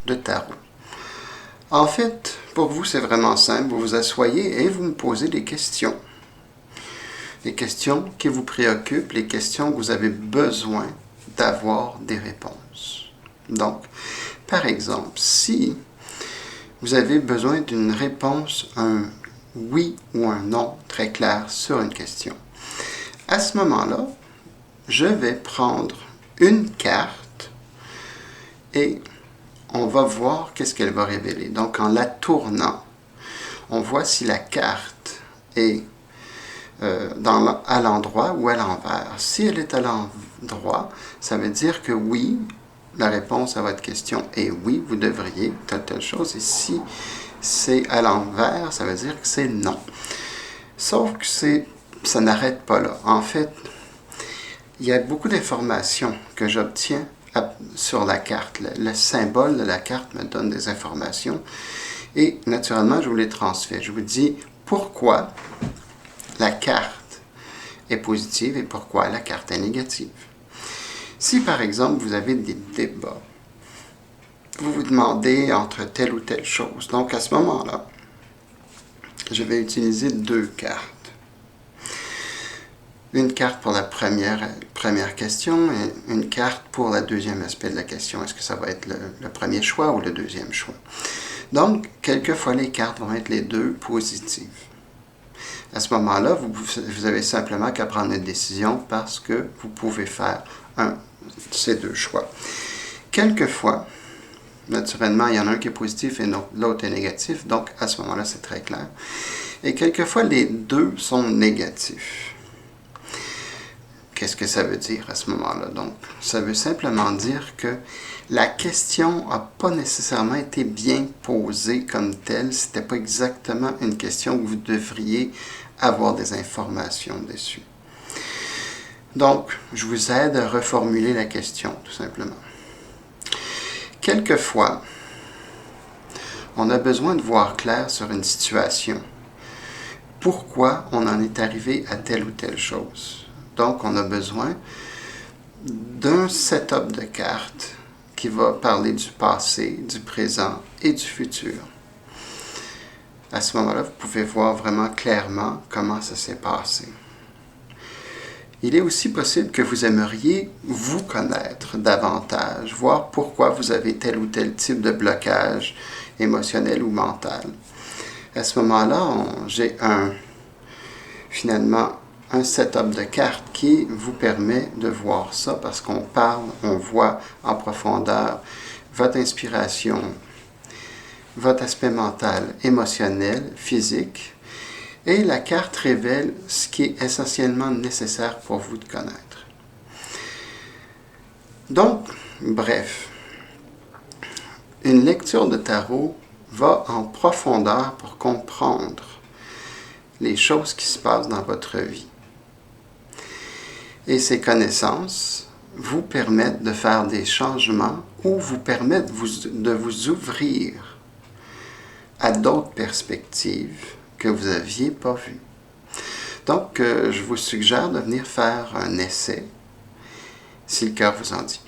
de tarot. En fait, pour vous, c'est vraiment simple. Vous vous asseyez et vous me posez des questions. Les questions qui vous préoccupent, les questions que vous avez besoin d'avoir des réponses. Donc, par exemple, si vous avez besoin d'une réponse, un oui ou un non très clair sur une question, à ce moment-là, je vais prendre une carte et on va voir qu'est-ce qu'elle va révéler. Donc, en la tournant, on voit si la carte est à l'endroit ou à l'envers. Si elle est à l'endroit, ça veut dire que oui, la réponse à votre question est oui, vous devriez telle chose. Et si c'est à l'envers, ça veut dire que c'est non. Sauf que ça n'arrête pas là. En fait, il y a beaucoup d'informations que j'obtiens sur la carte. Le symbole de la carte me donne des informations et naturellement, je vous les transfère. Je vous dis pourquoi la carte est positive et pourquoi la carte est négative. Si par exemple, vous avez des débats, vous vous demandez entre telle ou telle chose. Donc à ce moment-là, je vais utiliser deux cartes. Une carte pour la première question et une carte pour le deuxième aspect de la question. Est-ce que ça va être le premier choix ou le deuxième choix? Donc, quelquefois, les cartes vont être les deux positives. À ce moment-là, vous avez simplement qu'à prendre une décision parce que vous pouvez faire ces deux choix. Quelquefois, naturellement, il y en a un qui est positif et l'autre est négatif, donc à ce moment-là, c'est très clair. Et quelquefois, les deux sont négatifs. Qu'est-ce que ça veut dire à ce moment-là? Donc, ça veut simplement dire que la question n'a pas nécessairement été bien posée comme telle. Ce n'était pas exactement une question que vous devriez avoir des informations dessus. Donc, je vous aide à reformuler la question, tout simplement. Quelquefois, on a besoin de voir clair sur une situation. Pourquoi on en est arrivé à telle ou telle chose? Donc, on a besoin d'un setup de cartes qui va parler du passé, du présent et du futur. À ce moment-là, vous pouvez voir vraiment clairement comment ça s'est passé. Il est aussi possible que vous aimeriez vous connaître davantage, voir pourquoi vous avez tel ou tel type de blocage émotionnel ou mental. À ce moment-là, j'ai finalement un setup de cartes qui vous permet de voir ça parce qu'on voit en profondeur votre inspiration, votre aspect mental, émotionnel, physique, et la carte révèle ce qui est essentiellement nécessaire pour vous de connaître. Donc, bref, une lecture de tarot va en profondeur pour comprendre les choses qui se passent dans votre vie. Et ces connaissances vous permettent de faire des changements ou vous permettent de vous ouvrir à d'autres perspectives que vous n'aviez pas vues. Donc, je vous suggère de venir faire un essai, si le cœur vous en dit.